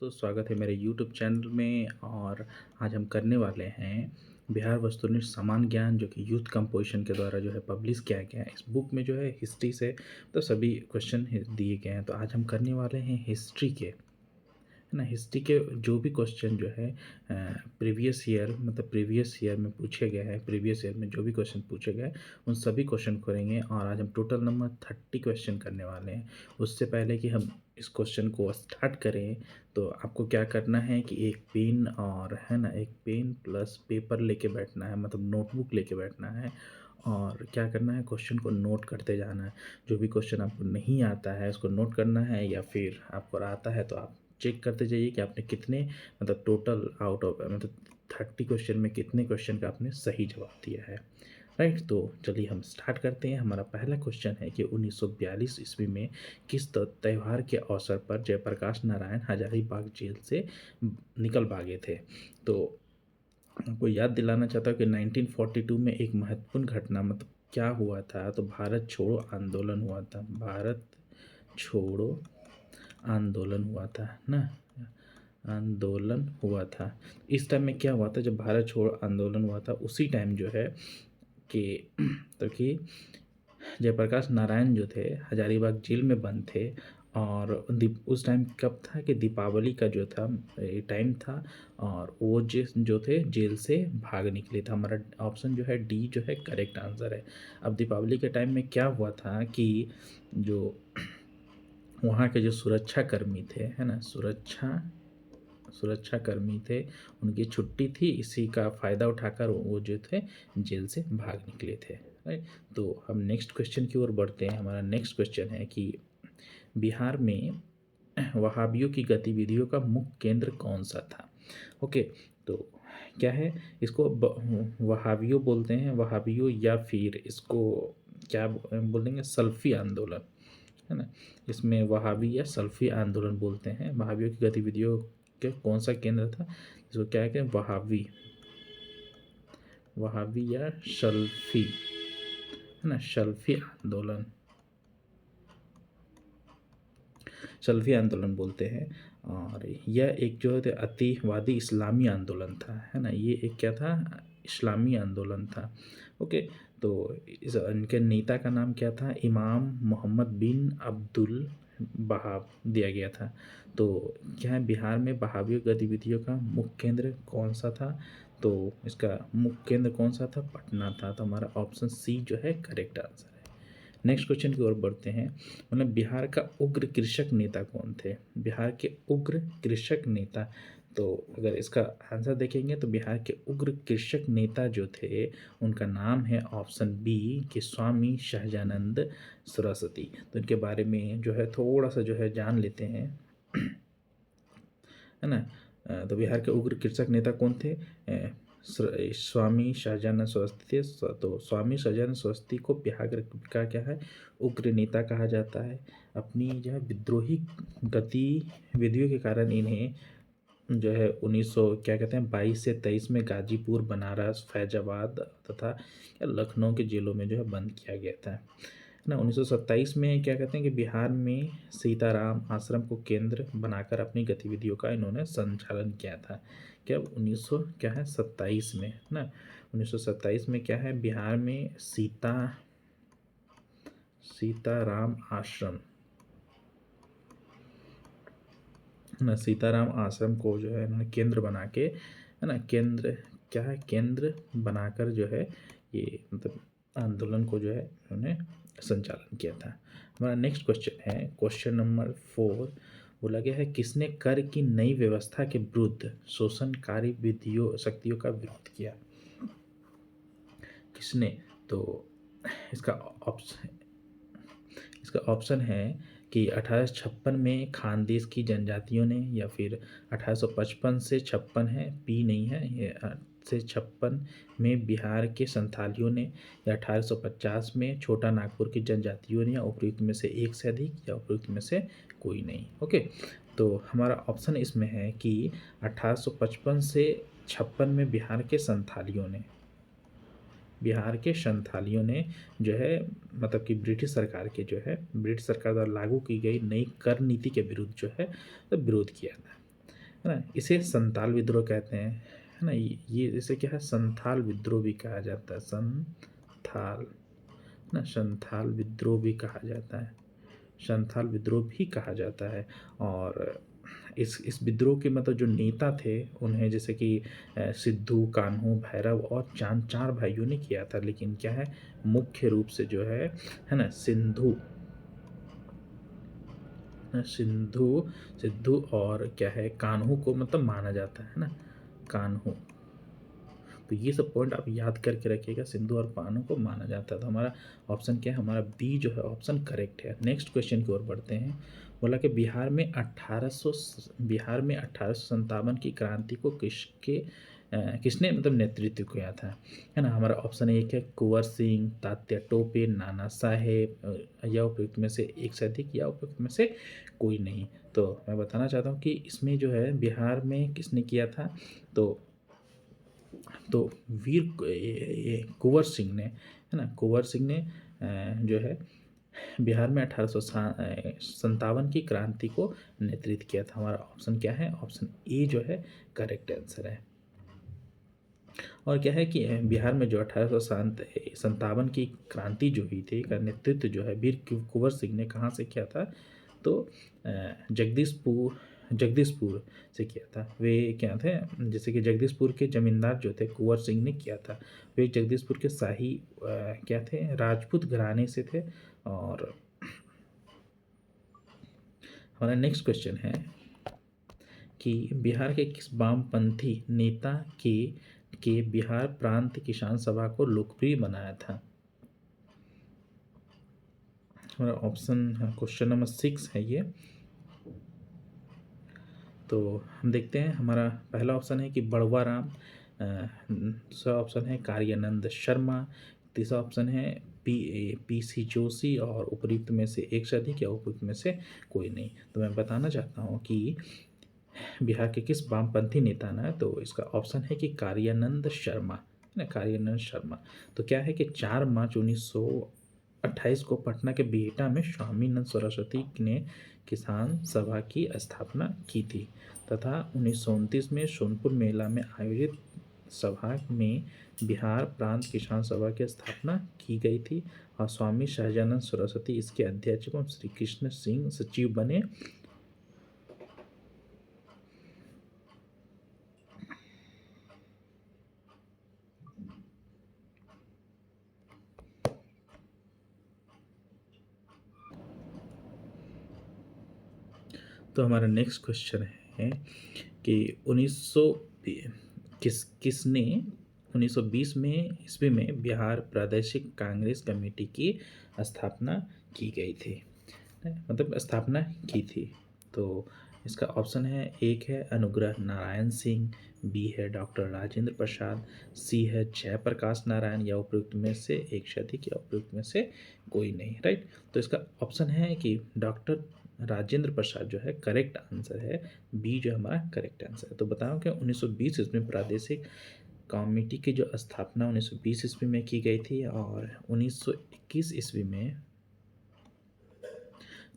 तो स्वागत है मेरे यूट्यूब चैनल में। और आज हम करने वाले हैं बिहार वस्तुनिष्ठ सामान्य ज्ञान, जो कि यूथ कंपोजिशन के द्वारा जो है पब्लिश किया गया है। इस बुक में जो है हिस्ट्री से तो सभी क्वेश्चन दिए गए हैं। तो आज हम करने वाले हैं हिस्ट्री के, है ना। हिस्ट्री के जो भी क्वेश्चन जो है प्रीवियस ईयर, मतलब प्रीवियस ईयर में पूछे गए हैं, प्रीवियस ईयर में जो भी क्वेश्चन पूछे गए उन सभी क्वेश्चन करेंगे। और आज हम टोटल नंबर 30 क्वेश्चन करने वाले हैं। उससे पहले कि हम इस क्वेश्चन को स्टार्ट करें, तो आपको क्या करना है कि एक पेन और, है ना, एक पेन प्लस पेपर लेके बैठना है, मतलब नोटबुक लेके बैठना है। और क्या करना है, क्वेश्चन को नोट करते जाना है। जो भी क्वेश्चन आपको नहीं आता है उसको नोट करना है, या फिर आपको आता है तो आप चेक करते जाइए कि आपने कितने, मतलब टोटल आउट ऑफ, मतलब 30 क्वेश्चन में कितने क्वेश्चन का आपने सही जवाब दिया है। राइट, तो चलिए हम स्टार्ट करते हैं। हमारा पहला क्वेश्चन है कि 1942 ईस्वी में किस त्यौहार के अवसर पर जयप्रकाश नारायण हजारीबाग जेल से निकल भागे थे। तो आपको याद दिलाना चाहता हूँ कि 1942 में एक महत्वपूर्ण घटना, मतलब क्या हुआ था, तो भारत छोड़ो आंदोलन हुआ था। भारत छोड़ो आंदोलन हुआ था ना, आंदोलन हुआ था। इस टाइम में क्या हुआ था, जब भारत छोड़ो आंदोलन हुआ था उसी टाइम जो है कि तो कि जयप्रकाश नारायण जो थे हजारीबाग जेल में बंद थे। और उस टाइम कब था कि दीपावली का जो था ये टाइम था, और वो जो थे जेल से भाग निकले था। हमारा ऑप्शन जो है डी जो है करेक्ट आंसर है। अब दीपावली के टाइम में क्या हुआ था कि जो वहाँ के जो सुरक्षा कर्मी थे, है ना, सुरक्षा कर्मी थे, उनकी छुट्टी थी। इसी का फ़ायदा उठाकर वो जो थे जेल से भाग निकले थे। राइट, तो हम नेक्स्ट क्वेश्चन की ओर बढ़ते हैं। हमारा नेक्स्ट क्वेश्चन है कि बिहार में वहाबियों की गतिविधियों का मुख्य केंद्र कौन सा था। ओके, तो क्या है, इसको वहाबियों बोलते हैं, वहाबियों, या फिर इसको क्या बोलेंगे, सल्फी आंदोलन, है ना। इसमें वहाबी या सल्फी आंदोलन बोलते हैं। वहाबियों की गतिविधियों के कौन सा केंद्र था, इसको क्या है, वहाबी, वहाबी या सल्फी, है ना, सल्फी आंदोलन, सल्फी आंदोलन बोलते हैं। और यह एक जो है अतिवादी इस्लामी आंदोलन था, है ना। ये एक क्या था, इस्लामी आंदोलन था। ओके, तो इस इनके नेता का नाम क्या था, इमाम मोहम्मद बिन अब्दुल वहाब दिया गया था। तो क्या है, बिहार में वहाबियों गतिविधियों का मुख्य केंद्र कौन सा था, तो इसका मुख्य केंद्र कौन सा था, पटना था। तो हमारा ऑप्शन सी जो है करेक्ट आंसर है। नेक्स्ट क्वेश्चन की ओर बढ़ते हैं। मतलब बिहार का उग्र कृषक नेता कौन थे, बिहार के उग्र कृषक नेता। तो अगर इसका आंसर देखेंगे तो बिहार के उग्र कृषक नेता जो थे उनका नाम है ऑप्शन बी कि स्वामी सहजानंद सरस्वती। तो इनके बारे में जो है थोड़ा सा जो है जान लेते हैं, है ना। तो बिहार के उग्र कृषक नेता कौन थे, स्वामी सहजानंद सरस्वती थे। तो स्वामी सहजानंद सरस्वती को बिहार का क्या है, उग्र नेता कहा जाता है। अपनी जो है विद्रोही गतिविधियों के कारण इन्हें जो है 1900 क्या कहते हैं 22 से 23 में गाजीपुर, बनारस, फैजाबाद तथा लखनऊ के जेलों में जो है बंद किया गया था, है ना। 1927 में क्या कहते हैं कि बिहार में सीताराम आश्रम को केंद्र बनाकर अपनी गतिविधियों का इन्होंने संचालन किया था। क्या 1900 क्या है 27 में, है ना। 1927 में क्या है, बिहार में सीताराम आश्रम, है ना, सीताराम आश्रम को जो है इन्होंने केंद्र बना के, है ना, केंद्र क्या है, केंद्र बनाकर जो है ये मतलब आंदोलन को जो है इन्होंने संचालन किया था। हमारा नेक्स्ट क्वेश्चन है, क्वेश्चन नंबर 4। बोला गया है किसने कर की नई व्यवस्था के विरुद्ध शोषणकारी विधियों शक्तियों का विरोध किया, किसने। तो इसका ऑप्शन इसका ऑप्शन है कि 1856 में खानदेश की जनजातियों ने, या फिर 1855 से 56 है, पी नहीं है ये, से 56 में बिहार के संथालियों ने, या 1850 में छोटा नागपुर की जनजातियों ने, या उपयुक्त में से एक से अधिक, या उपयुक्त में से कोई नहीं। ओके, तो हमारा ऑप्शन इसमें है कि 1855 से 56 में बिहार के संथालियों ने जो है, मतलब कि ब्रिटिश सरकार के जो है, ब्रिटिश सरकार द्वारा लागू की गई नई कर नीति के विरुद्ध जो है तो विरोध किया था। है ना? इसे संताल विद्रोह कहते हैं, है ना? ये इसे क्या है, संथाल विद्रोह भी कहा जाता है, संथाल, ना संथाल विद्रोह भी कहा जाता है, संथाल विद्रोह भी कहा जाता है। और इस विद्रोह के मतलब जो नेता थे उन्हें जैसे कि सिद्धू, कान्हू, भैरव और चांद, 4 भाइयों ने किया था। लेकिन क्या है, मुख्य रूप से जो है ना, सिंधु सिद्धू और क्या है, कान्हू को मतलब माना जाता है ना, कान्हू। तो ये सब पॉइंट आप याद करके रखिएगा, सिंधु और कान्हू को माना जाता है। तो हमारा ऑप्शन क्या है, हमारा बी जो है ऑप्शन करेक्ट है। नेक्स्ट क्वेश्चन की ओर बढ़ते हैं। बोला कि बिहार में 1857 की क्रांति को किसने मतलब नेतृत्व किया था, है ना? हमारा ऑप्शन एक है कुंवर सिंह, तात्या टोपे, नाना साहेब, या उपयुक्त में से एक से अधिक, या उपयुक्त में से कोई नहीं। तो मैं बताना चाहता हूँ कि इसमें जो है बिहार में किसने किया था, तो कुंवर सिंह ने, है ना, कुंवर सिंह ने जो है बिहार में 1857 की क्रांति को नेतृत्व किया था। हमारा ऑप्शन क्या है, ऑप्शन ए जो है करेक्ट आंसर है। और क्या है कि बिहार में जो 1857 की क्रांति जो हुई थी का नेतृत्व जो है वीर कुंवर सिंह ने कहाँ से किया था, तो जगदीशपुर से किया था। वे क्या थे, जैसे कि जगदीशपुर के जमींदार जो थे कुंवर सिंह ने किया था। वे जगदीशपुर के शाही क्या थे, राजपूत घराने से थे। और हमारा नेक्स्ट क्वेश्चन है कि बिहार के किस वामपंथी नेता के बिहार प्रांत किसान सभा को लोकप्रिय बनाया था। हमारा ऑप्शन क्वेश्चन नंबर 6 है ये। तो हम देखते हैं, हमारा पहला ऑप्शन है कि बड़वा राम, दूसरा ऑप्शन है कार्यानंद शर्मा, तीसरा ऑप्शन है पी सी जोशी, और उपयुक्त में से एक से अधिक, या उपयुक्त में से कोई नहीं। तो मैं बताना चाहता हूँ कि बिहार के किस वामपंथी नेता ने, तो इसका ऑप्शन है कि कार्यानंद शर्मा, है ना, कार्यानंद शर्मा। तो क्या है कि 4 मार्च 1928 को पटना के बिहटा में स्वामीनंद सरस्वती ने किसान सभा की स्थापना की थी, तथा 1929 में सोनपुर मेला में आयोजित सभा में बिहार प्रांत किसान सभा की स्थापना की गई थी, और स्वामी सहजानंद सरस्वती इसके अध्यक्ष एवं श्री कृष्ण सिंह सचिव बने। तो हमारा नेक्स्ट क्वेश्चन है कि 1900 किसने 1920 में ईस्वी में बिहार प्रादेशिक कांग्रेस कमेटी की स्थापना की गई थी, मतलब स्थापना की थी। तो इसका ऑप्शन है, एक है अनुग्रह नारायण सिंह, बी है डॉक्टर राजेंद्र प्रसाद, सी है जयप्रकाश नारायण, या उपयुक्त में से एक से अधिक, या उपयुक्त में से कोई नहीं। राइट। तो इसका ऑप्शन है कि डॉक्टर राजेंद्र प्रसाद जो है करेक्ट आंसर है, बी जो हमारा करेक्ट आंसर है। तो बताओ कि 1920 ईस्वी प्रादेशिक कमेटी की जो स्थापना 1920 ईस्वी में की गई थी, और 1921 ईस्वी में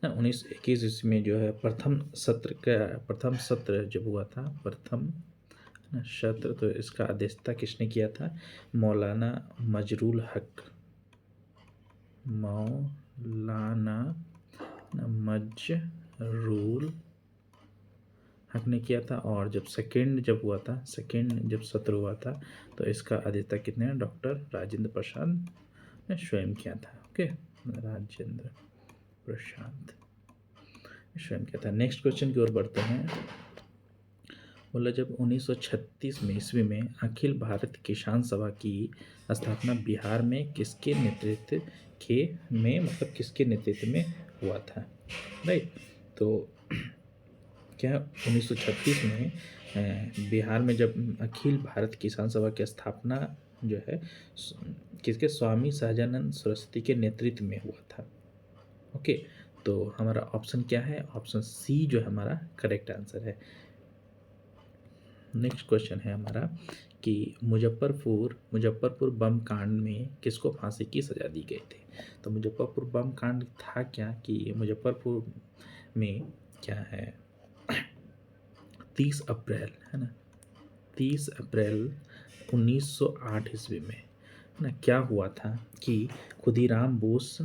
ना 1921 ईस्वी में जो है प्रथम सत्र जब हुआ था, प्रथम सत्र, तो इसका अध्यक्षता किसने किया था, मौलाना मजरूल हक, मौलाना मजरूल हक ने किया था। और जब सेकेंड जब सत्र हुआ था, तो इसका अध्यक्षता कितने, डॉक्टर राजेंद्र प्रसाद ने स्वयं किया था। ओके, राजेंद्र प्रसाद स्वयं किया था। नेक्स्ट क्वेश्चन की ओर बढ़ते हैं। बोला जब 1936 में ईस्वी में अखिल भारत किसान सभा की स्थापना बिहार में किसके नेतृत्व मतलब किसके नेतृत्व में हुआ था। राइट। तो क्या 1936 में बिहार में जब अखिल भारत किसान सभा की स्थापना जो है किसके, स्वामी सहजानंद सरस्वती के नेतृत्व में हुआ था। ओके। तो हमारा ऑप्शन क्या है, ऑप्शन सी जो है हमारा करेक्ट आंसर है। नेक्स्ट क्वेश्चन है हमारा कि मुजफ्फरपुर बम कांड में किसको फांसी की सजा दी गई थी। तो मुजफ्फरपुर बम कांड था क्या, कि मुजफ्फरपुर में क्या है 30 अप्रैल, है ना, 30 अप्रैल 1908 ईस्वी में, है ना, क्या हुआ था कि खुदीराम बोस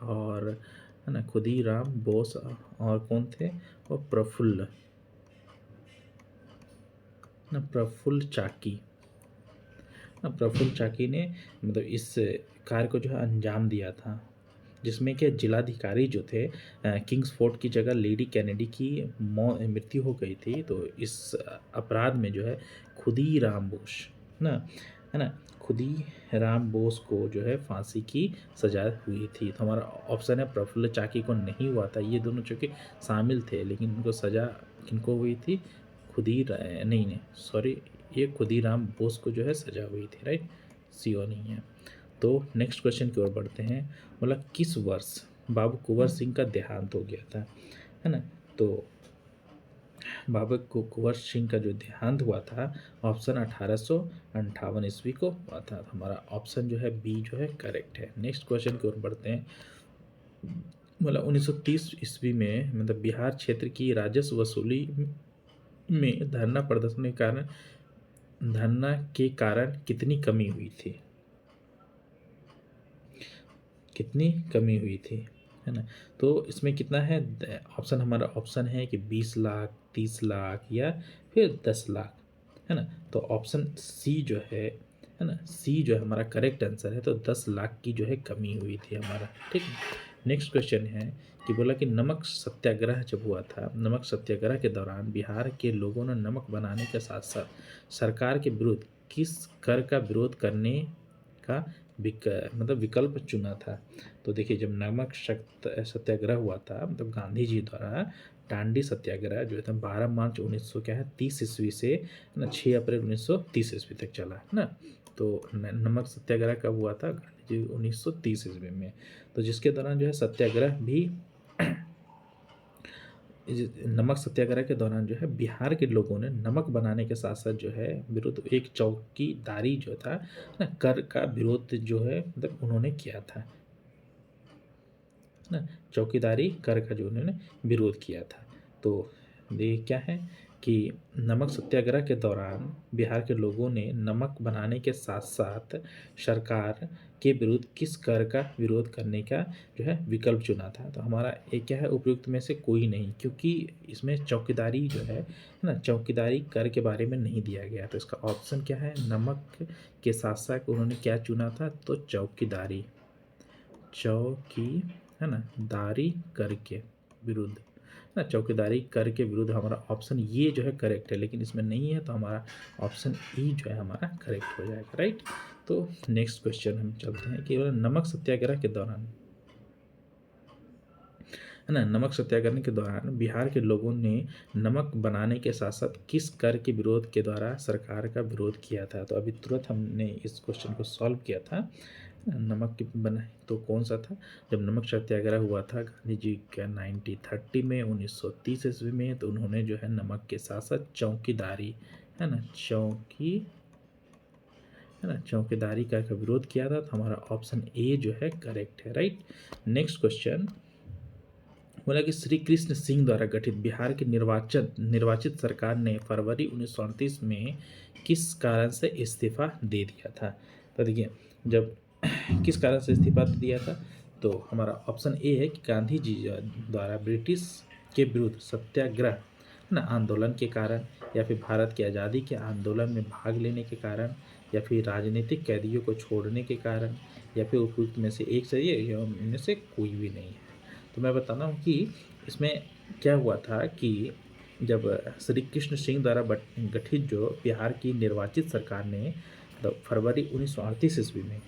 और, है ना, खुदीराम बोस और कौन थे, और प्रफुल्ल चाकी, प्रफुल्ल चाकी ने मतलब इस कार्य को जो है अंजाम दिया था, जिसमें कि जिलाधिकारी जो थे किंग्स फोर्ट की जगह लेडी कैनेडी की मृत्यु हो गई थी। तो इस अपराध में जो है खुदीराम बोस, ना, है ना, खुदीराम बोस को जो है फांसी की सजा हुई थी। तो हमारा ऑप्शन है प्रफुल्ल चाकी को नहीं हुआ था, ये दोनों चूंकि शामिल थे, लेकिन उनको सजा किनको हुई थी, नहीं नहीं सॉरी, ये खुदीराम बोस को जो है सजा हुई थी, राइट, सीओ नहीं है। तो नेक्स्ट क्वेश्चन की ओर बढ़ते हैं। बोला किस वर्ष बाबू कुंवर सिंह का देहांत हो गया था, है ना। तो बाबू कुंवर सिंह का जो देहांत हुआ था, ऑप्शन 1858 ईस्वी को हुआ था। तो हमारा ऑप्शन जो है बी जो है करेक्ट है। नेक्स्ट क्वेश्चन की ओर बढ़ते हैं। बोला 1930 ईस्वी में मतलब बिहार क्षेत्र की राजस्व वसूली में धरना के कारण कितनी कमी हुई थी, कितनी कमी हुई थी, है ना। तो इसमें कितना है ऑप्शन, हमारा ऑप्शन है कि 20 लाख, 30 लाख या फिर 10 लाख, है ना। तो ऑप्शन सी जो है ना, सी जो है हमारा करेक्ट आंसर है। तो 10 लाख की जो है कमी हुई थी हमारा, ठीक। नेक्स्ट क्वेश्चन है कि बोला कि नमक सत्याग्रह जब हुआ था, नमक सत्याग्रह के दौरान बिहार के लोगों ने नमक बनाने के साथ साथ सरकार के विरुद्ध किस कर का विरोध करने का मतलब विकल्प चुना था। तो देखिए जब नमक सत्याग्रह हुआ था, मतलब गांधी जी द्वारा डांडी सत्याग्रह जो था 12 मार्च 1900 क्या है 30 ईस्वी से ना 6 अप्रैल 1930 ईस्वी तक चला, है ना। तो नमक सत्याग्रह कब हुआ था, गांधी जी 1930 ईस्वी में। तो जिसके दौरान जो है सत्याग्रह भी नमक सत्याग्रह के दौरान जो है बिहार के लोगों ने नमक बनाने के साथ साथ जो है विरोध, एक चौकीदारी जो था ना, कर का विरोध जो है मतलब उन्होंने किया था ना, चौकीदारी कर का जो उन्होंने विरोध किया था। तो ये क्या है कि नमक सत्याग्रह के दौरान बिहार के लोगों ने नमक बनाने के साथ साथ सरकार के विरुद्ध किस कर का विरोध करने का जो है विकल्प चुना था। तो हमारा एक क्या है उपयुक्त में से कोई नहीं, क्योंकि इसमें चौकीदारी जो है ना, चौकीदारी कर के बारे में नहीं दिया गया। तो इसका ऑप्शन क्या है, नमक के साथ साथ उन्होंने क्या चुना था, तो चौकीदारी, चौकी, है ना, दारी करके विरुद्ध, ना, चौकीदारी करके विरुद्ध हमारा ऑप्शन ये जो है करेक्ट है, लेकिन इसमें नहीं है। तो हमारा ऑप्शन ई जो है हमारा करेक्ट हो जाएगा, राइट। तो नेक्स्ट क्वेश्चन हम चलते हैं कि नमक सत्याग्रह के दौरान, है ना, नमक सत्याग्रह के दौरान बिहार के लोगों ने नमक बनाने के साथ साथ किस कर के विरोध के द्वारा सरकार का विरोध किया था। तो अभी तुरंत हमने इस क्वेश्चन को सॉल्व किया था। नमक की बना तो कौन सा था, जब नमक सत्याग्रह हुआ था गांधी जी का 1930 में 1930 ईस्वी में, तो उन्होंने जो है नमक के साथ साथ चौकीदारी, है ना, चौकीदारी का विरोध किया था। तो हमारा ऑप्शन ए जो है करेक्ट है, राइट। नेक्स्ट क्वेश्चन बोला कि श्री कृष्ण सिंह द्वारा गठित बिहार की निर्वाचित सरकार ने फरवरी 1938 में किस कारण से इस्तीफा दे दिया था। तो देखिए जब किस कारण से इस्तीफा दिया था, तो हमारा ऑप्शन ए है कि गांधी जी द्वारा ब्रिटिश के विरुद्ध सत्याग्रह ना आंदोलन के कारण, या फिर भारत की आज़ादी के आंदोलन में भाग लेने के कारण, या फिर राजनीतिक कैदियों को छोड़ने के कारण, या फिर उपयुक्त में से एक सही है, या इनमें से कोई भी नहीं है। तो मैं बताता हूँ कि इसमें क्या हुआ था कि जब श्री कृष्ण सिंह द्वारा गठित जो बिहार की निर्वाचित सरकार ने फरवरी 1938 ईस्वी में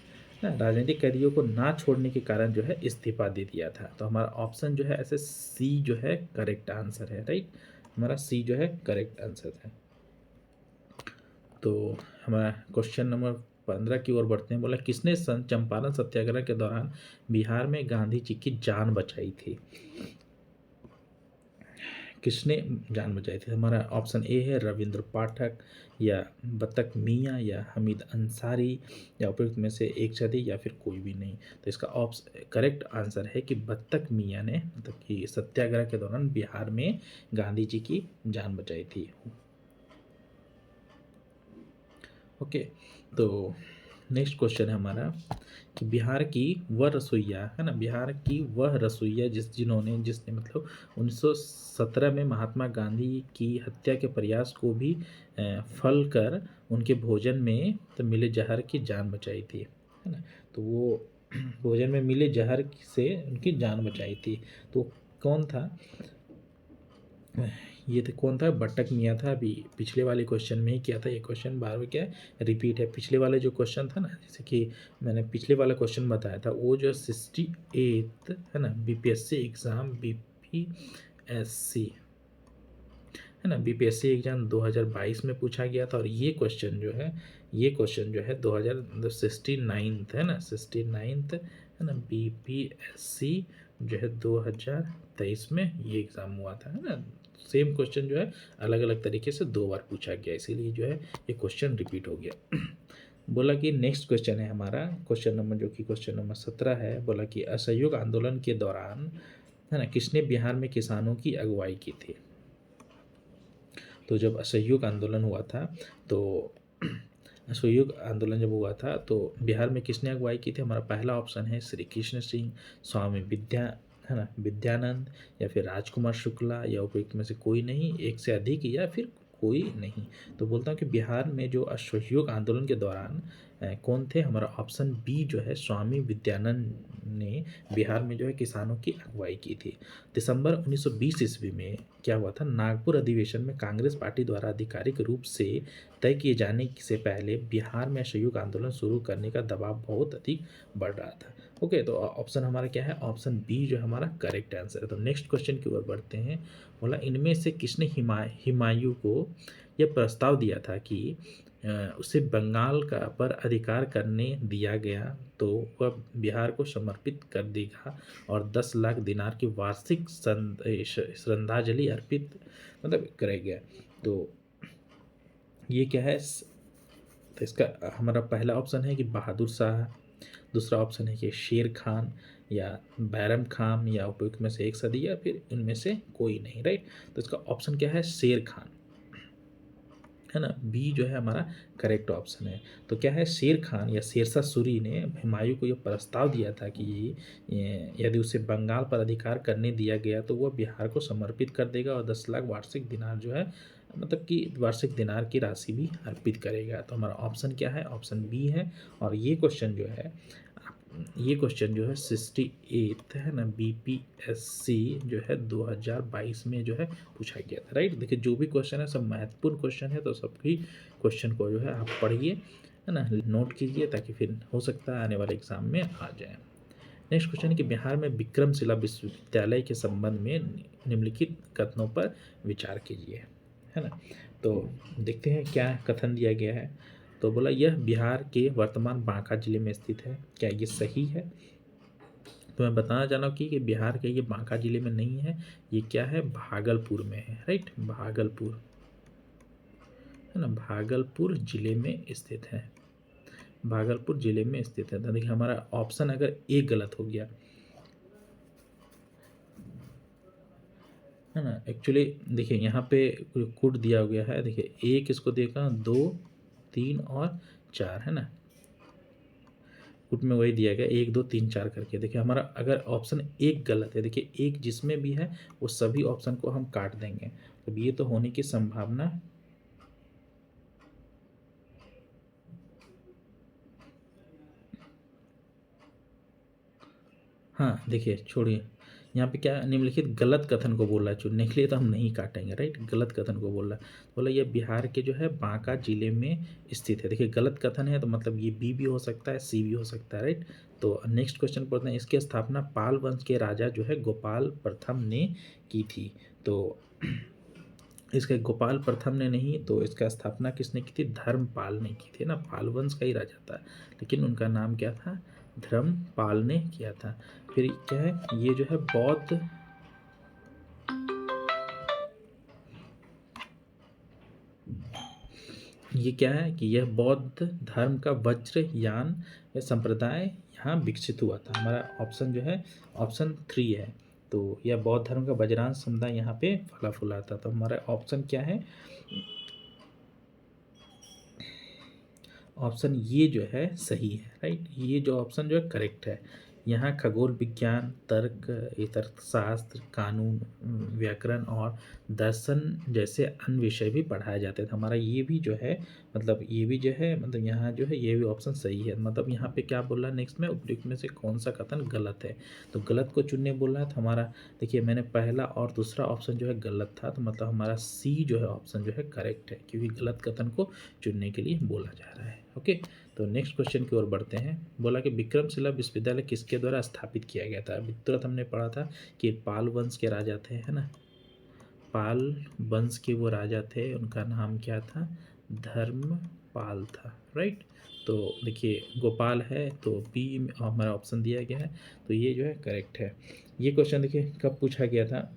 ना राजनीतिक कैदियों को ना छोड़ने के कारण जो है इस्तीफा दे दिया था। तो हमारा ऑप्शन जो है ऐसे सी जो है करेक्ट आंसर है, राइट। हमारा सी जो है करेक्ट आंसर है। तो हमारा क्वेश्चन नंबर 15 की ओर बढ़ते हैं। बोला किसने चंपारण सत्याग्रह के दौरान बिहार में गांधी जी की जान बचाई थी। किसने जान बचाई थी? हमारा ऑप्शन ए है रविंद्र पाठक या बतख मियाँ या हमीद अंसारी या उपयुक्त में से एक से अधिक या फिर कोई भी नहीं। तो इसका करेक्ट आंसर है कि बतख मियाँ ने मतलब कि सत्याग्रह के दौरान बिहार में गांधी जी की जान बचाई थी। ओके, तो नेक्स्ट क्वेश्चन है हमारा कि बिहार की वह रसोइया है ना, बिहार की वह रसोइया जिसने मतलब 1917 में महात्मा गांधी की हत्या के प्रयास को भी फल कर उनके भोजन में तो मिले जहर की जान बचाई थी, है ना। तो वो भोजन में मिले जहर से उनकी जान बचाई थी। तो कौन था? ये तो कौन था? बट्टक मियाँ था। अभी पिछले वाले क्वेश्चन में ही किया था, ये क्वेश्चन बार बार क्या है रिपीट है। पिछले वाले जो क्वेश्चन था ना, जैसे कि मैंने पिछले वाला क्वेश्चन बताया था, वो जो 68 है ना, बीपीएससी एग्ज़ाम बीपीएससी है ना, बीपीएससी एग्जाम 2022 में पूछा गया था। और ये क्वेश्चन जो है 2069 है ना, 69 है ना, बीपीएससी जो है 2023 में ये एग्ज़ाम हुआ था, है ना। सेम क्वेश्चन जो है अलग अलग तरीके से 2 बार पूछा गया, इसीलिए जो है ये क्वेश्चन रिपीट हो गया। बोला कि नेक्स्ट क्वेश्चन है हमारा, क्वेश्चन नंबर जो कि क्वेश्चन नंबर 17 है। बोला कि असहयोग आंदोलन के दौरान है ना किसने बिहार में किसानों की अगुवाई की थी? तो जब असहयोग आंदोलन हुआ था, तो असहयोग आंदोलन जब हुआ था तो बिहार में किसने अगुवाई की थी? हमारा पहला ऑप्शन है श्री कृष्ण सिंह, स्वामी विद्या है ना विद्यानंद या फिर राजकुमार शुक्ला या उपयुक्त में से कोई नहीं, एक से अधिक या फिर कोई नहीं। तो बोलता हूँ कि बिहार में जो असहयोग आंदोलन के दौरान कौन थे? हमारा ऑप्शन बी जो है स्वामी विद्यानंद ने बिहार में जो है किसानों की अगुवाई की थी। दिसंबर 1920 ईस्वी में क्या हुआ था? नागपुर अधिवेशन में कांग्रेस पार्टी द्वारा आधिकारिक रूप से तय किए जाने से पहले बिहार में असहयोग आंदोलन शुरू करने का दबाव बहुत अधिक बढ़ रहा था। ओके, तो ऑप्शन हमारा क्या है? ऑप्शन बी जो हमारा करेक्ट आंसर है। तो नेक्स्ट क्वेश्चन की ओर बढ़ते हैं। बोला इनमें से किसने हुमायूं को यह प्रस्ताव दिया था कि उसे बंगाल का पर अधिकार करने दिया गया तो वह बिहार को समर्पित कर देगा और 10 लाख दिनार की वार्षिक श्रद्धांजलि अर्पित मतलब करेगा। तो ये क्या है? तो इसका हमारा पहला ऑप्शन है कि बहादुर शाह, दूसरा ऑप्शन है कि शेर खान या बैरम खान या उपयुक्त में से एक सदी या फिर इनमें से कोई नहीं, राइट। तो इसका ऑप्शन क्या है? शेर खान, है ना। बी जो है हमारा करेक्ट ऑप्शन है। तो क्या है? शेर खान या शेरशाह सूरी ने हुमायूं को यह प्रस्ताव दिया था कि यदि उसे बंगाल पर अधिकार करने दिया गया तो वह बिहार को समर्पित कर देगा और 10 लाख वार्षिक दिनार जो है मतलब कि वार्षिक दिनार की राशि भी अर्पित करेगा। तो हमारा ऑप्शन क्या है? ऑप्शन बी है। और ये क्वेश्चन जो है 68 है ना, बीपीएससी जो है 2022 में जो है पूछा गया था, राइट। देखिए जो भी क्वेश्चन है सब महत्वपूर्ण क्वेश्चन है, तो सभी क्वेश्चन को जो है आप पढ़िए, है ना, नोट कीजिए ताकि फिर हो सकता है आने वाले एग्जाम में आ जाए। नेक्स्ट क्वेश्चन है कि बिहार में विक्रमशिला विश्वविद्यालय के संबंध में निम्नलिखित कथनों पर विचार कीजिए, है ना। तो देखते हैं क्या कथन दिया गया है। तो बोला यह बिहार के वर्तमान बांका जिले में स्थित है, क्या ये सही है? तो मैं बताना चाह रहा हूँ कि बिहार के ये बांका जिले में नहीं है, ये क्या है? भागलपुर में है, राइट। भागलपुर है ना, भागलपुर जिले में स्थित है, भागलपुर जिले में स्थित है। तो देखिए हमारा ऑप्शन अगर एक गलत हो गया है ना, एक्चुअली देखिए यहाँ पे कोड दिया गया है, देखिए एक इसको देखा, 2 3 और 4 है ना, कुट में वही दिया गया 1 2 3 4 करके। देखिए हमारा अगर ऑप्शन एक गलत है, देखिए एक जिसमें भी है वो सभी ऑप्शन को हम काट देंगे, तो ये तो होने की संभावना हाँ। देखिए छोड़िए, यहाँ पे क्या निम्नलिखित गलत कथन को बोल रहा है, चुनने के लिए तो हम नहीं काटेंगे, राइट। गलत कथन को बोल रहा है, बोला ये बिहार के जो है बांका जिले में स्थित है। देखिए गलत कथन है तो मतलब ये बी भी हो सकता है, सी भी हो सकता है, राइट। तो नेक्स्ट क्वेश्चन पढ़ते हैं। इसकी स्थापना पाल वंश के राजा जो है गोपाल प्रथम ने की थी। तो इसके गोपाल प्रथम ने नहीं, तो इसका स्थापना किसने की थी? धर्मपाल ने की थी ना, पाल वंश का ही राजा था, लेकिन उनका नाम क्या था? धर्मपाल ने किया था। फिर क्या है? ये जो है बौद्ध ये क्या है कि यह बौद्ध धर्म का वज्रयान संप्रदाय यहाँ विकसित हुआ था। हमारा ऑप्शन जो है ऑप्शन 3 है। तो यह बौद्ध धर्म का वज्रयान समुदाय यहाँ पे फला फूला था। तो हमारा ऑप्शन क्या है? ऑप्शन ये जो है सही है, राइट। ये जो ऑप्शन जो है करेक्ट है। यहाँ खगोल विज्ञान, तर्क, ये तर्कशास्त्र, कानून, व्याकरण और दर्शन जैसे अन्य विषय भी पढ़ाए जाते थे। हमारा ये भी जो है मतलब ये भी जो है मतलब यहाँ जो है ये भी ऑप्शन सही है। मतलब यहाँ पे क्या बोल रहा है नेक्स्ट में, उपयुक्त में से कौन सा कथन गलत है? तो गलत को चुनने बोल रहा है। तो हमारा देखिए मैंने पहला और दूसरा ऑप्शन जो है गलत था, तो मतलब हमारा सी जो है ऑप्शन जो है करेक्ट है, क्योंकि गलत कथन को चुनने के लिए बोला जा रहा है। ओके, तो नेक्स्ट क्वेश्चन की ओर बढ़ते हैं। बोला कि विक्रमशिला विश्वविद्यालय किसके द्वारा स्थापित किया गया था? अभी तुरंत हमने पढ़ा था कि पाल वंश के राजा थे, है ना। पाल वंश के वो राजा थे, उनका नाम क्या था? धर्मपाल था, राइट। तो देखिए गोपाल है, तो बी हमारा ऑप्शन दिया गया है, तो ये जो है करेक्ट है। ये क्वेश्चन देखिए कब पूछा गया था?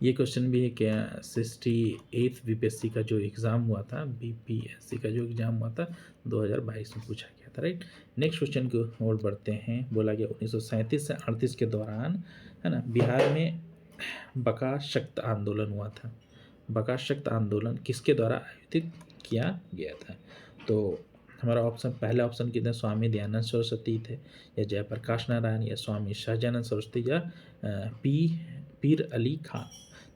ये क्वेश्चन भी है क्या 68 बीपीएससी का जो एग्ज़ाम हुआ था, बीपीएससी का जो एग्ज़ाम हुआ था 2022 में पूछा गया था, राइट। नेक्स्ट क्वेश्चन की ओर बढ़ते हैं। बोला गया 1937 से 38 के दौरान, है ना, बिहार में बका शक्त आंदोलन हुआ था। बका शक्त आंदोलन किसके द्वारा आयोजित किया गया था? तो हमारा ऑप्शन पहला ऑप्शन कितने, स्वामी दयानंद सरस्वती थे, या जयप्रकाश नारायण, या स्वामी सहजानंद सरस्वती, या पीर अली खान।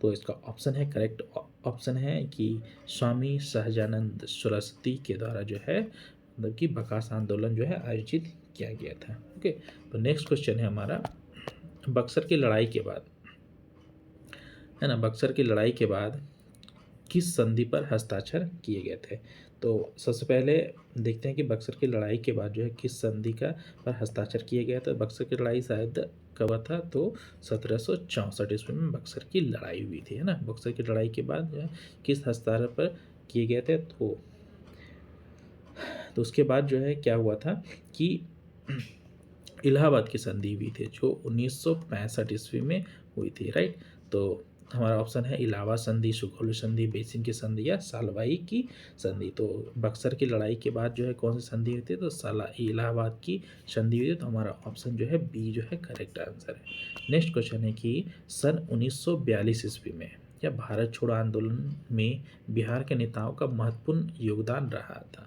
तो इसका ऑप्शन है करेक्ट ऑप्शन है कि स्वामी सहजानंद सरस्वती के द्वारा जो है मतलब कि बकास आंदोलन जो है आयोजित किया गया था। ओके, तो नेक्स्ट क्वेश्चन है हमारा, बक्सर की लड़ाई के बाद, है ना, बक्सर की लड़ाई के बाद किस संधि पर हस्ताक्षर किए गए थे? तो सबसे पहले देखते हैं कि बक्सर की लड़ाई के बाद जो है किस संधि का पर हस्ताक्षर किया गया था। बक्सर की लड़ाई शायद कब हुआ था? तो 1764 ईस्वी में बक्सर की लड़ाई हुई थी, है ना। बक्सर की लड़ाई के बाद जो है किस हस्ताक्षर पर किए गए थे? तो उसके बाद जो है क्या हुआ था कि इलाहाबाद की संधि हुई थी, जो 1965 ईस्वी में हुई थी, राइट। तो हमारा ऑप्शन है इलाहाबाद संधि, सुगौली संधि, बेसिन की संधि, या सालवाई की संधि। तो बक्सर की लड़ाई के बाद जो है कौन सी संधि हुई थी? तो इलाहाबाद की संधि हुई थी। तो हमारा ऑप्शन जो है बी जो है करेक्ट आंसर है। नेक्स्ट क्वेश्चन है कि सन 1942 ईस्वी में या भारत छोड़ो आंदोलन में बिहार के नेताओं का महत्वपूर्ण योगदान रहा था।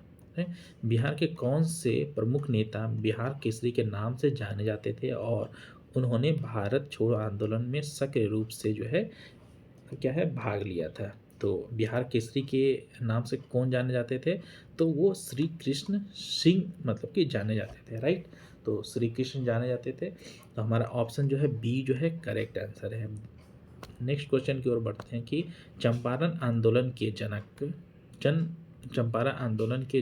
बिहार के कौन से प्रमुख नेता बिहार केसरी के नाम से जाने जाते थे और उन्होंने भारत छोड़ो आंदोलन में सक्रिय रूप से जो है क्या है भाग लिया था? तो बिहार केसरी के नाम से कौन जाने जाते थे? तो वो श्री कृष्ण सिंह मतलब कि जाने जाते थे, राइट। तो श्री कृष्ण जाने जाते थे। तो हमारा ऑप्शन जो है बी जो है करेक्ट आंसर है। नेक्स्ट क्वेश्चन की ओर बढ़ते हैं कि चंपारण आंदोलन के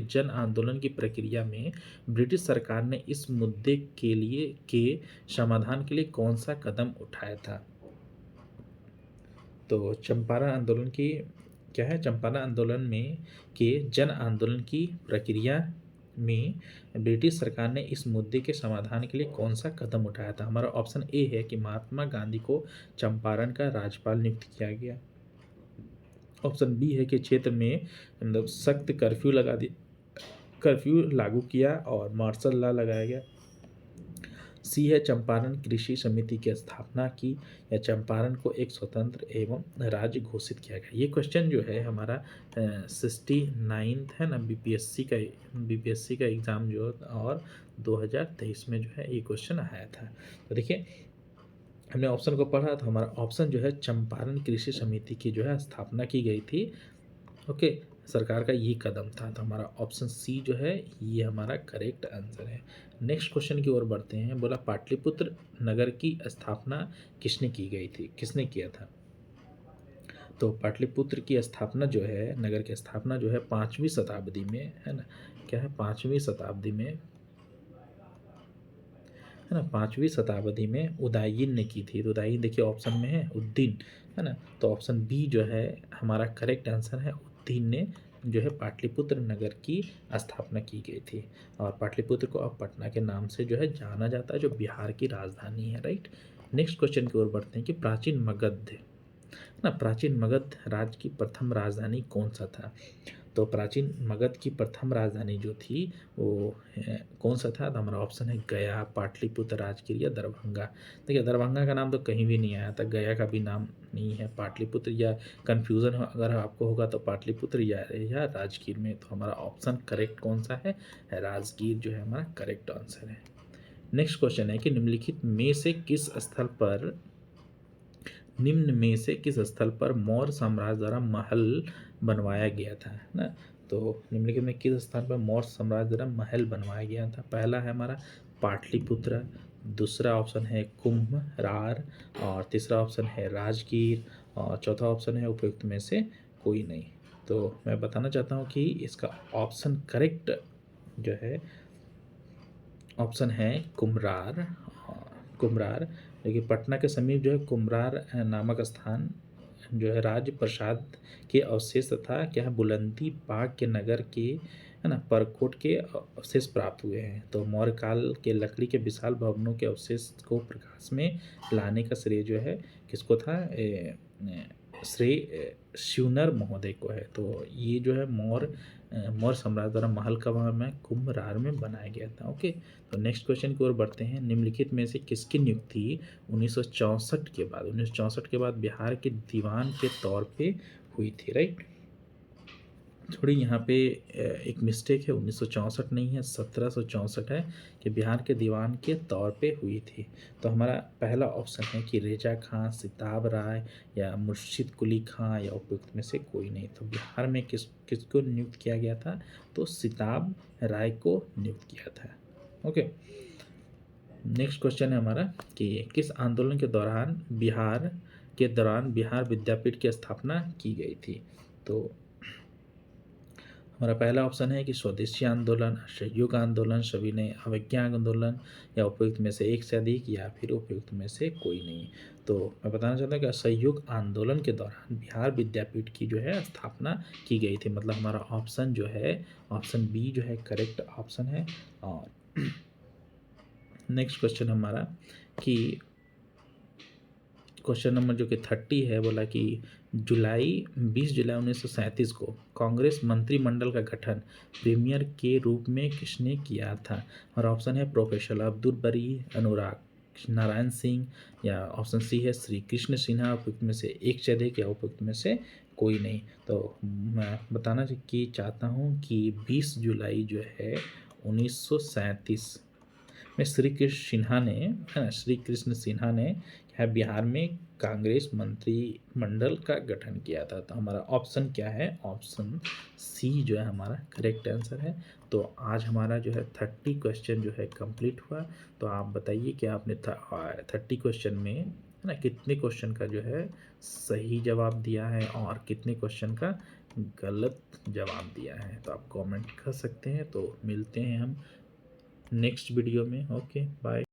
जन आंदोलन की प्रक्रिया में ब्रिटिश सरकार ने इस मुद्दे के समाधान के लिए कौन सा कदम उठाया था? तो चंपारण आंदोलन की क्या है, चंपारण आंदोलन में के जन आंदोलन की प्रक्रिया में ब्रिटिश सरकार ने इस मुद्दे के समाधान के लिए कौन सा कदम उठाया था? हमारा ऑप्शन ए है कि महात्मा गांधी को चंपारण का राज्यपाल नियुक्त किया गया। ऑप्शन बी है कि क्षेत्र में मतलब सख्त कर्फ्यू लागू किया और मार्शल लॉ लगाया गया। सी है चंपारण कृषि समिति की स्थापना की, या चंपारण को एक स्वतंत्र एवं राज्य घोषित किया गया। ये क्वेश्चन जो है हमारा 69 है ना, बीपीएससी का एग्ज़ाम जो और 2023 में जो है ये क्वेश्चन आया था। तो देखिए हमने ऑप्शन को पढ़ा, तो हमारा ऑप्शन जो है चंपारण कृषि समिति की जो है स्थापना की गई थी। ओके, सरकार का ये कदम था। तो हमारा ऑप्शन सी जो है ये हमारा करेक्ट आंसर है। नेक्स्ट क्वेश्चन की ओर बढ़ते हैं। बोला पाटलिपुत्र नगर की स्थापना किसने की गई थी, किसने किया था? तो पाटलिपुत्र की स्थापना जो है, नगर की स्थापना जो है 5वीं शताब्दी में, है ना, क्या है 5वीं शताब्दी में, है ना, 5वीं शताब्दी में उदायीन ने की थी। तो उदायीन देखिए ऑप्शन में है उद्दीन, है ना। तो ऑप्शन बी जो है हमारा करेक्ट आंसर है, उद्दीन ने जो है पाटलिपुत्र नगर की स्थापना की गई थी। और पाटलिपुत्र को अब पटना के नाम से जो है जाना जाता है, जो बिहार की राजधानी है, राइट। नेक्स्ट क्वेश्चन की ओर बढ़ते हैं कि प्राचीन मगध ना प्राचीन मगध राज्य की प्रथम राजधानी कौन सा था? तो प्राचीन मगध की प्रथम राजधानी जो थी वो कौन सा था? तो हमारा ऑप्शन है गया, पाटलिपुत्र, राजगीर या दरभंगा। देखिए दरभंगा का नाम तो कहीं भी नहीं आया था, गया का भी नाम नहीं है, पाटलिपुत्र या कन्फ्यूज़न अगर आपको होगा तो पाटलिपुत्र या राजगीर में। तो हमारा ऑप्शन करेक्ट कौन सा है? राजगीर जो है हमारा करेक्ट आंसर है। नेक्स्ट क्वेश्चन है कि निम्न में से किस स्थल पर मौर्य साम्राज्य द्वारा महल बनवाया गया था, है ना? तो निम्नलिखित में किस स्थान पर मौर्य साम्राज्य द्वारा महल बनवाया गया था? पहला है हमारा पाटलिपुत्र, दूसरा ऑप्शन है कुम्भरार, और तीसरा ऑप्शन है राजगीर, और चौथा ऑप्शन है उपयुक्त में से कोई नहीं। तो मैं बताना चाहता हूँ कि इसका ऑप्शन करेक्ट जो है ऑप्शन है कुम्भरार। कुम्भरार देखिए पटना के समीप जो है कुम्भरार नामक स्थान जो है राज प्रसाद के अवशेष तथा क्या है बुलंदी बाग के नगर के, है ना, परकोट के अवशेष प्राप्त हुए हैं। तो मौर्य काल के लकड़ी के विशाल भवनों के अवशेष को प्रकाश में लाने का श्रेय जो है किसको था? श्रेय शिवनर महोदय को है। तो ये जो है मौर्य साम्राज्य द्वारा महल का वहाँ में कुम्भरार में बनाया गया था। ओके, तो नेक्स्ट क्वेश्चन की ओर बढ़ते हैं। निम्नलिखित में से किसकी नियुक्ति 1964 के बाद बिहार के दीवान के तौर पे हुई थी? राइट, थोड़ी यहाँ पे एक मिस्टेक है, 1964 नहीं है, 1764 है कि बिहार के दीवान के तौर पे हुई थी। तो हमारा पहला ऑप्शन है कि रेजा खां, सिताब राय या मुर्शिद कुली खां या उपयुक्त में से कोई नहीं। तो बिहार में किसको नियुक्त किया गया था? तो सिताब राय को नियुक्त किया था। ओके, नेक्स्ट क्वेश्चन है हमारा कि किस आंदोलन के दौरान बिहार विद्यापीठ की स्थापना की गई थी? तो हमारा पहला ऑप्शन है कि स्वदेशी आंदोलन, असहयोग आंदोलन, सविनय अवज्ञा आंदोलन या उपयुक्त में से एक से अधिक या फिर उपयुक्त में से कोई नहीं। तो मैं बताना चाहता हूँ कि असहयोग आंदोलन के दौरान बिहार विद्यापीठ की जो है स्थापना की गई थी। मतलब हमारा ऑप्शन जो है ऑप्शन बी जो है करेक्ट ऑप्शन है। और नेक्स्ट क्वेश्चन हमारा कि क्वेश्चन नंबर जो कि 30 है, बोला कि 20 जुलाई 1937 को कांग्रेस मंत्रिमंडल का गठन प्रीमियर के रूप में किसने किया था? और ऑप्शन है प्रोफेसर अब्दुल बरी, अनुराग नारायण सिंह, या ऑप्शन सी है श्री कृष्ण सिन्हा, उपयुक्त में से एक से अधिक या उपयुक्त में से कोई नहीं। तो मैं बताना कि चाहता हूँ कि 20 जुलाई जो है 1937 में श्री कृष्ण सिन्हा ने क्या है बिहार में कांग्रेस मंत्रिमंडल का गठन किया था। तो हमारा ऑप्शन क्या है? ऑप्शन सी जो है हमारा करेक्ट आंसर है। तो आज हमारा जो है 30 क्वेश्चन जो है कंप्लीट हुआ। तो आप बताइए कि आपने 30 क्वेश्चन में, है ना, कितने क्वेश्चन का जो है सही जवाब दिया है और कितने क्वेश्चन का गलत जवाब दिया है। तो आप कमेंट कर सकते हैं। तो मिलते हैं हम नेक्स्ट वीडियो में। Okay, bye.